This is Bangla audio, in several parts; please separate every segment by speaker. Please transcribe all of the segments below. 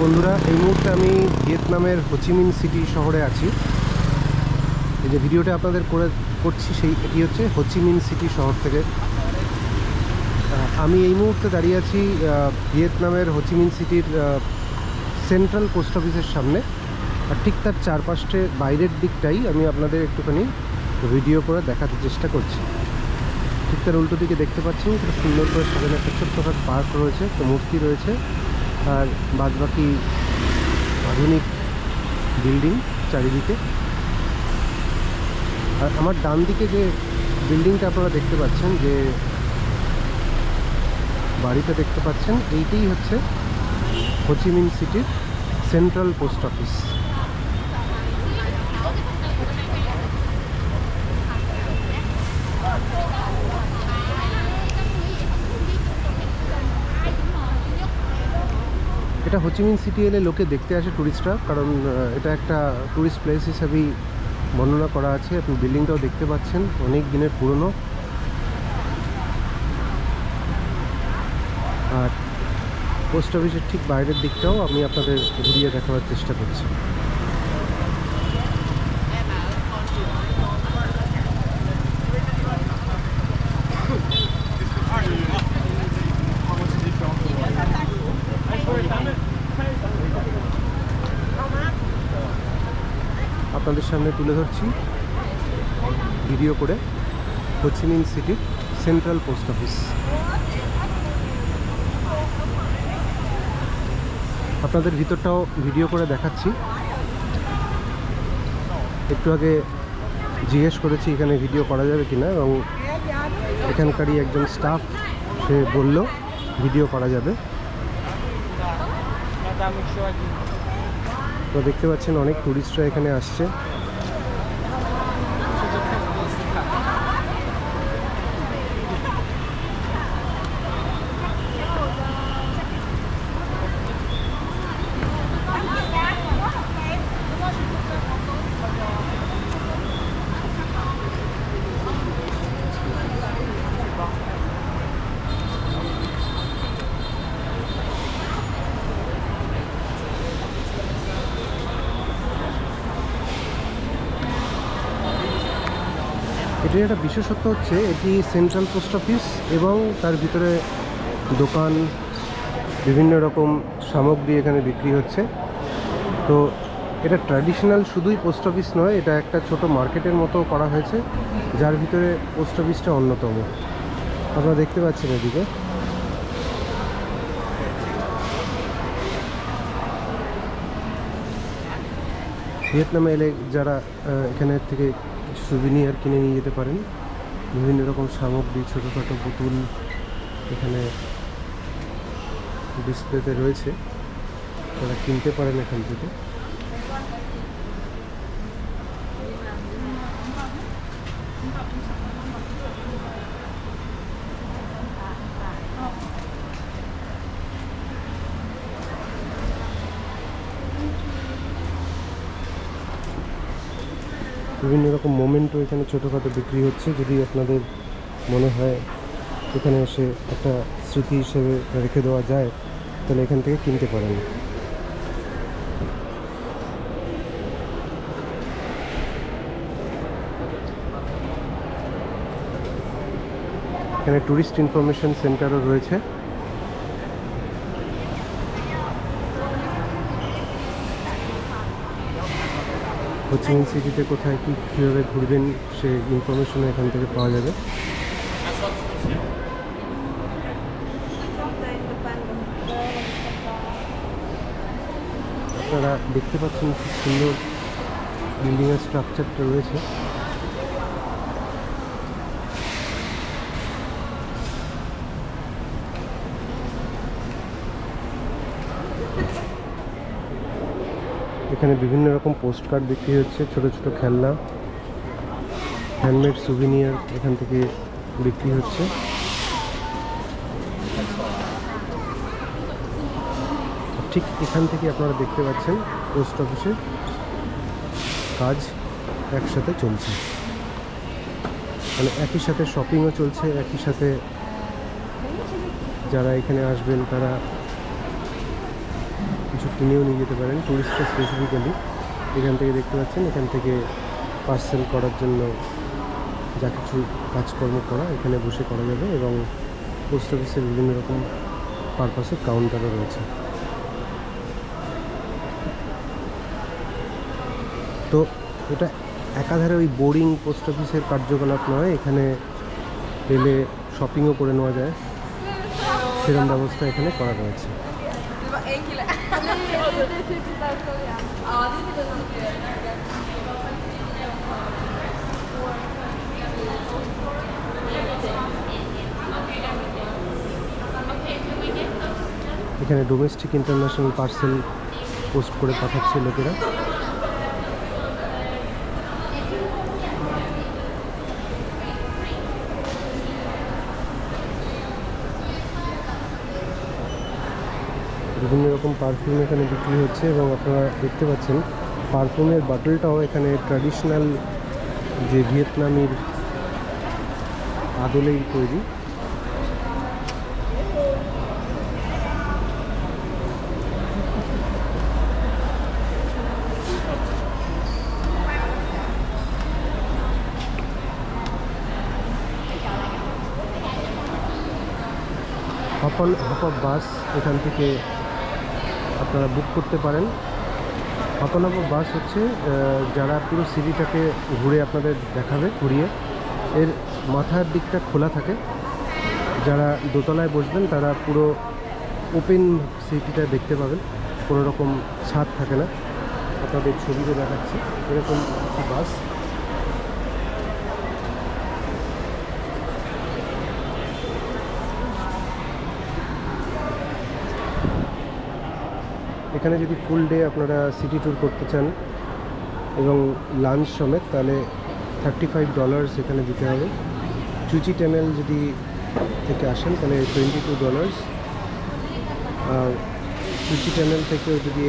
Speaker 1: বন্ধুরা, এই মুহূর্তে আমি ভিয়েতনামের হোচিমিন সিটি শহরে আছি। এই যে ভিডিওটা আপনাদের করছি এটি হচ্ছে হোচিমিন সিটি শহর থেকে। আমি এই মুহূর্তে দাঁড়িয়ে আছি ভিয়েতনামের হোচিমিন সিটির সেন্ট্রাল পোস্ট অফিসের সামনে। আর ঠিক তার চারপাশে বাইরের দিকটাই আমি আপনাদের একটুখানি ভিডিও করে দেখাতে চেষ্টা করছি। ঠিক তার উল্টো দিকে দেখতে পাচ্ছেন খুব সুন্দর করে সাজানো একটা ছোট্টখাট পার্ক রয়েছে, তো মূর্তি রয়েছে, আর বাদবাকি আধুনিক বিল্ডিং চারিদিকে। আর আমার ডান দিকে যে বিল্ডিংটা আপনারা দেখতে পাচ্ছেন, যে বাড়িটা দেখতে পাচ্ছেন, এইটাই হচ্ছে হোচিমিন সিটির সেন্ট্রাল পোস্ট অফিস। এটা হোচিমিন সিটি এলে লোকে দেখতে আসে ট্যুরিস্টরা, কারণ এটা একটা ট্যুরিস্ট প্লেস হিসাবেই বর্ণনা করা আছে। আপনি বিল্ডিংটাও দেখতে পাচ্ছেন, অনেক দিনের পুরনো। আর পোস্ট অফিসের ঠিক বাইরের দিকটাও আমি আপনাদের ঘুরিয়ে দেখাবার চেষ্টা করছি। আপনাদের সামনে তুলে ধরছি ভিডিও করে হোচিমিন সিটির সেন্ট্রাল পোস্ট অফিস। আপনাদের ভিতরটাও ভিডিও করে দেখাচ্ছি। একটু আগে জিজ্ঞেস করেছি এখানে ভিডিও করা যাবে কিনা, এবং এখানকারই একজন স্টাফ সে বলল ভিডিও করা যাবে। তো দেখতে পাচ্ছেন অনেক টুরিস্টরা এখানে আসছে। এটির একটা বিশেষত্ব হচ্ছে এটি সেন্ট্রাল পোস্ট অফিস, এবং তার ভিতরে দোকান, বিভিন্ন রকম সামগ্রী এখানে বিক্রি হচ্ছে। তো এটা ট্র্যাডিশনাল শুধুই পোস্ট অফিস নয়, এটা একটা ছোট মার্কেটের মতো করা হয়েছে, যার ভিতরে পোস্ট অফিসটা অন্যতম। আপনারা দেখতে পাচ্ছেন এদিকে। ভিয়েতনামে এলে যারা এখানে থেকে সুভিনিয়ার কিনে নিয়ে যেতে পারেন। বিভিন্ন রকম সামগ্রী, ছোটোখাটো পুতুল এখানে ডিসপ্লেতে রয়েছে, তারা কিনতে পারেন এখান থেকে। বিভিন্ন রকম মোমেন্টও এখানে ছোটোখাটো বিক্রি হচ্ছে। যদি আপনাদের মনে হয় এখানে এসে একটা স্মৃতি হিসেবে রেখে দেওয়া যায়, তাহলে এখান থেকে কিনতে পারেন। এখানে ট্যুরিস্ট ইনফরমেশন সেন্টারও রয়েছে। হোচিমিন সিটিতে কোথায় কীভাবে ঘুরবেন সে ইনফরমেশন এখান থেকে পাওয়া যাবে। আপনারা দেখতে পাচ্ছেন খুব সুন্দর বিল্ডিংয়ের স্ট্রাকচারটা রয়েছে। এখানে বিভিন্ন রকম পোস্ট কার্ড বিক্রি হচ্ছে, ছোট ছোট খেলনা, হ্যান্ডমেড সুভিনিয়ার এখান থেকে বিক্রি হচ্ছে। ঠিক এখান থেকে আপনারা দেখতে পাচ্ছেন পোস্ট অফিসে কাজ একসাথে চলছে, মানে একই সাথে শপিংও চলছে, একই সাথে যারা এখানে আসবেন তারা কিছু কিছু কিনেও নিয়ে যেতে পারেন, টুরিস্টরা স্পেসিফিক্যালি। এখান থেকে দেখতে পাচ্ছেন, এখান থেকে পার্সেল করার জন্য যা কিছু কাজকর্ম করা এখানে বসে করা যাবে, এবং পোস্ট অফিসের বিভিন্ন রকম পারপাসে কাউন্টারও রয়েছে। তো এটা একাধারে ওই বোরিং পোস্ট অফিসের কার্যকলাপ নয়, এখানে এলে শপিংও করে নেওয়া যায়, সেরকম ব্যবস্থা এখানে করা রয়েছে। এখানে ডোমেস্টিক ইন্টারন্যাশনাল পার্সেল পোস্ট করে পাঠাচ্ছে লোকেরা। বিভিন্ন রকম পারফিউম এখানে বিক্রি হচ্ছে, এবং আপনারা দেখতে পাচ্ছেন পারফিউমের বাটলটাও এখানে ট্র্যাডিশনাল যে ভিয়েতনামির আদলেই তৈরি। হপ অফ বাস এখান থেকে আপনারা বুক করতে পারেন। হপ অফ বাস হচ্ছে যারা পুরো সিটিটাকে ঘুরে আপনাদের দেখাবে, ঘুরিয়ে এর মাথার দিকটা খোলা থাকে। যারা দোতলায় বসবেন তারা পুরো ওপেন সিটিটা দেখতে পাবেন, কোনো রকম ছাদ থাকে না। আপনাদের ছবিতে দেখাচ্ছি এরকম বাস। এখানে যদি ফুল ডে আপনারা সিটি ট্যুর করতে চান এবং লাঞ্চ সমেত, তাহলে $35 এখানে দিতে হবে। চুচি টানেল যদি থেকে আসেন তাহলে $22। আর চুচি টানেল থেকেও যদি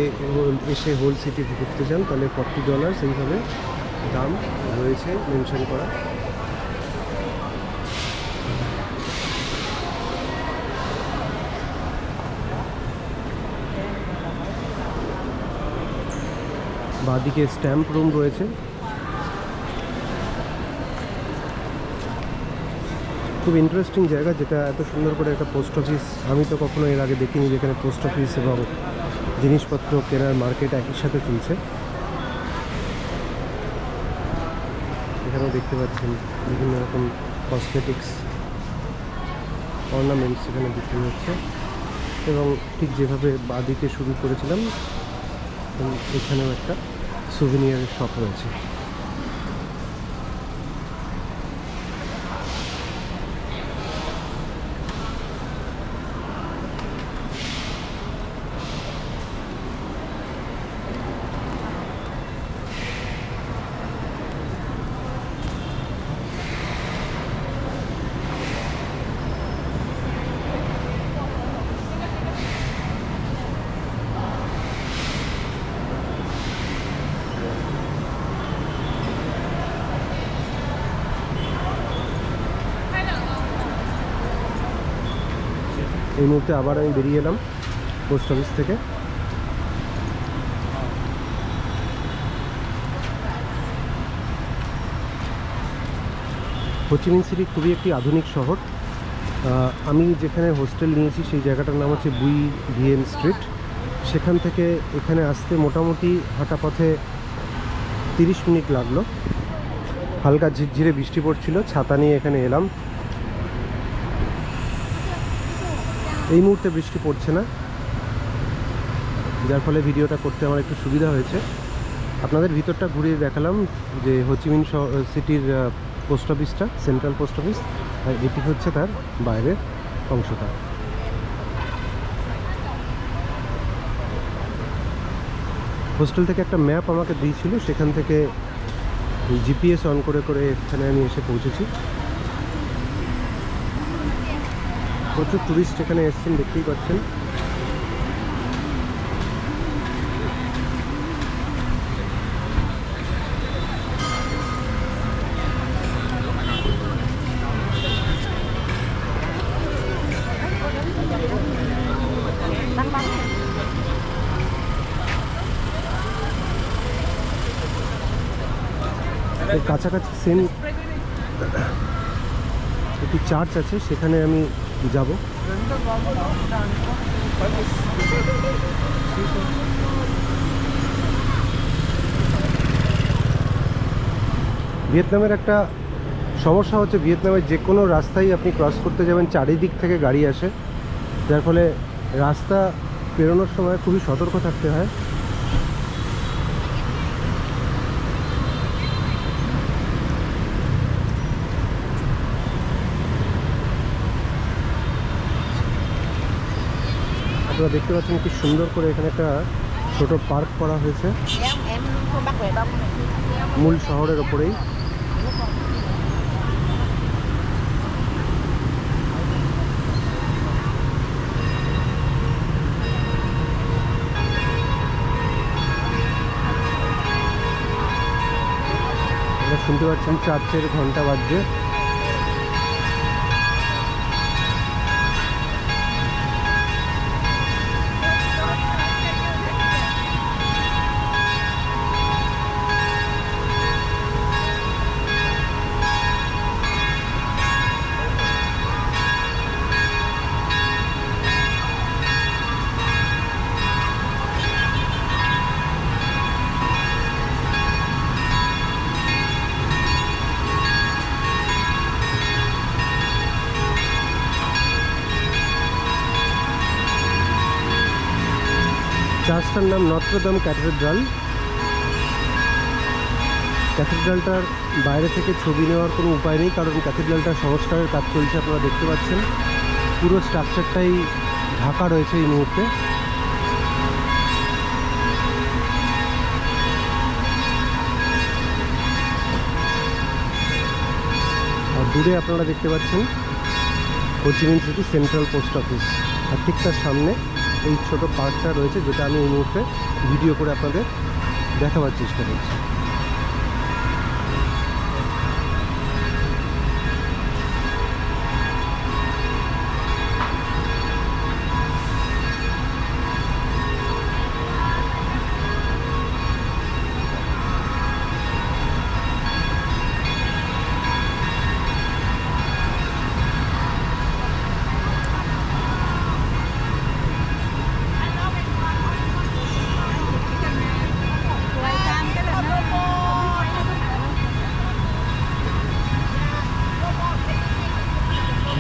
Speaker 1: এসে হোল সিটি ঘুরতে চান তাহলে $40। এইভাবে দাম রয়েছে মেনশন করা। বাঁদিকে স্ট্যাম্প রুম রয়েছে। খুব ইন্টারেস্টিং জায়গা, যেটা এত সুন্দর করে একটা পোস্ট অফিস আমি তো কখনো এর আগে দেখিনি, যেখানে পোস্ট অফিস এবং জিনিসপত্র কেনার মার্কেট একই সাথে চলছে। এখানেও দেখতে পাচ্ছেন বিভিন্ন রকম কসমেটিক্স অর্নামেন্টস এখানে বিক্রি হচ্ছে, এবং ঠিক যেভাবে বাঁদিকে শুরু করেছিলাম এখানেও একটা সুভিনিয়ারের শপ রয়েছে। এই মুহূর্তে আবার আমি বেরিয়ে এলাম পোস্ট অফিস থেকে। হোচিমিন সিটি খুবই একটি আধুনিক শহর। আমি যেখানে হোস্টেল নিয়েছি সেই জায়গাটার নাম হচ্ছে বুই ভিয়েন স্ট্রিট। সেখান থেকে এখানে আসতে মোটামুটি হাঁটা পথে 30 মিনিট লাগলো। হালকা ঝিরঝিরে বৃষ্টি পড়ছিল, ছাতা নিয়ে এখানে এলাম। এই মুহূর্তে বৃষ্টি পড়ছে না, যার ফলে ভিডিওটা করতে আমার একটু সুবিধা হয়েছে। আপনাদের ভিতরটা ঘুরিয়ে দেখালাম যে হোচিমিন সিটির পোস্ট অফিসটা, সেন্ট্রাল পোস্ট অফিস, আর এটি হচ্ছে তার বাইরের অংশটা। হোস্টেল থেকে একটা ম্যাপ আমাকে দিয়েছিল, সেখান থেকে জিপিএস অন করে করে এখানে আমি এসে পৌঁছেছি। প্রচুর টুরিস্ট এখানে এসছেন, দেখতেই পাচ্ছেন। এর কাছাকাছি সেম একটি চার্চ আছে, সেখানে আমি যাব। ভিয়েতনামের একটা সমস্যা হচ্ছে, ভিয়েতনামের যে কোনো রাস্তায় আপনি ক্রস করতে যাবেন চারিদিক থেকে গাড়ি আসে, যার ফলে রাস্তা পেরোনোর সময় খুবই সতর্ক থাকতে হয়। আপনারা দেখতে পাচ্ছেন কি সুন্দর করে এখানে একটা ছোট পার্ক করা হয়েছে মূল শহরের ওপরেই। শুনতে পাচ্ছেন চার্চের ঘন্টা বাজছে। চার্চটার নাম নত্রদাম ক্যাথেড্রাল। ক্যাথেড্রালটার বাইরে থেকে ছবি নেওয়ার কোনো উপায় নেই, কারণ ক্যাথেড্রালটার সংস্কারের কাজ চলছে। আপনারা দেখতে পাচ্ছেন পুরো স্ট্রাকচারটাই ঢাকা রয়েছে এই মুহূর্তে। আর দূরে আপনারা দেখতে পাচ্ছেন Ho Chi Minh city central post office, আর ঠিক তার সামনে এই ছোট পার্কটা রয়েছে, যেটা আমি এই মুহূর্তে ভিডিও করে আপনাদের দেখাবার চেষ্টা করছি।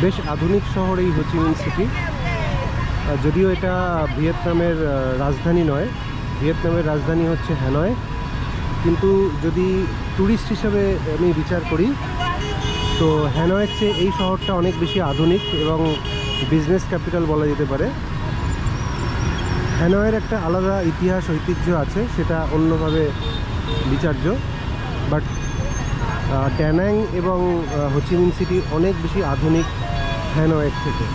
Speaker 1: বেশ আধুনিক শহর এই হোচিমিন সিটি। যদিও এটা ভিয়েতনামের রাজধানী নয়, ভিয়েতনামের রাজধানী হচ্ছে হ্যানয়, কিন্তু যদি ট্যুরিস্ট হিসেবে আমি বিচার করি তো হ্যানয়ের চেয়ে এই শহরটা অনেক বেশি আধুনিক এবং বিজনেস ক্যাপিটাল বলা যেতে পারে। হ্যানয়ের একটা আলাদা ইতিহাস ঐতিহ্য আছে, সেটা অন্যভাবে বিচার্য, বাট ড্যানাং এবং হোচিমিন সিটি অনেক বেশি আধুনিক হ্যানয়ের থেকে।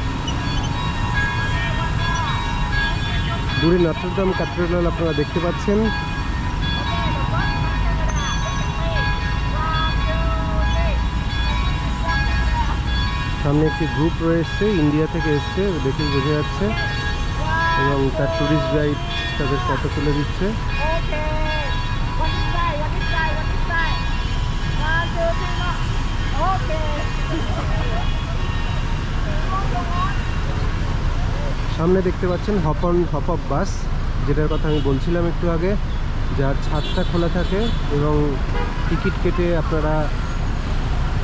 Speaker 1: দূরে নটরডাম ক্যাথেড্রাল আপনারা দেখতে পাচ্ছেন। সামনে একটি গ্রুপ রয়েছে, ইন্ডিয়া থেকে এসছে, দেখেই বোঝা যাচ্ছে, এবং তার ট্যুরিস্ট গাইড তাদের ফটো তুলে দিচ্ছে। সামনে দেখতে পাচ্ছেন হপ আপ বাস, যেটার কথা আমি বলছিলাম একটু আগে, যার ছাদটা খোলা থাকে এবং টিকিট কেটে আপনারা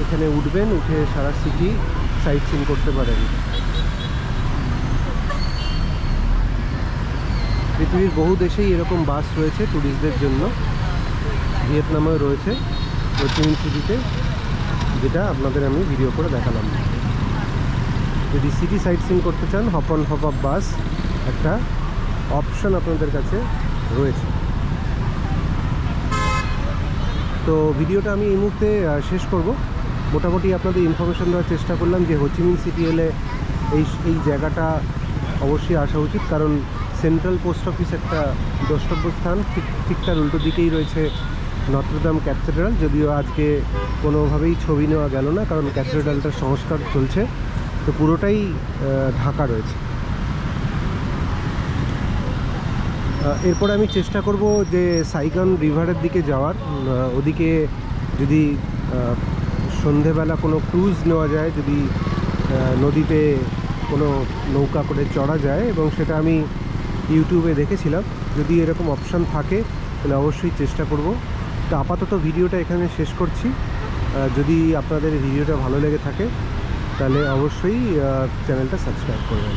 Speaker 1: এখানে উঠবেন, উঠে সারা সিটি সাইট সিন করতে পারেন। পৃথিবীর বহু দেশেই এরকম বাস রয়েছে ট্যুরিস্টদের জন্য, ভিয়েতনামেও রয়েছে হোচিমিন সিটিতে, যেটা আপনাদের আমি ভিডিও করে দেখালাম। যদি সিটি সাইট সিন করতে চান, হপ আপ বাস একটা অপশন আপনাদের কাছে রয়েছে। তো ভিডিওটা আমি এই মুহূর্তে শেষ করব। মোটামুটি আপনাদের ইনফরমেশন দেওয়ার চেষ্টা করলাম যে হোচিমিন সিটি এলে এই জায়গাটা অবশ্যই আসা উচিত, কারণ সেন্ট্রাল পোস্ট অফিস একটা দ্রষ্টব্য স্থান। ঠিক তার উল্টো দিকেই রয়েছে নটরডাম ক্যাথেড্রাল, যদিও আজকে কোনোভাবেই ছবি নেওয়া গেল না, কারণ ক্যাথেড্রালটার সংস্কার চলছে, তো পুরোটাই ঢাকা রয়েছে। এরপরে আমি চেষ্টা করব যে সাইগন রিভারের দিকে যাওয়ার, ওদিকে যদি সন্ধেবেলা কোনো ক্রুজ নেওয়া যায়, যদি নদীতে কোনো নৌকা করে চড়া যায়, এবং সেটা আমি ইউটিউবে দেখেছিলাম। যদি এরকম অপশান থাকে তাহলে অবশ্যই চেষ্টা করব। তো আপাতত ভিডিওটা এখানে শেষ করছি। যদি আপনাদের ভিডিওটা ভালো লেগে থাকে তাহলে অবশ্যই চ্যানেলটা সাবস্ক্রাইব করবেন।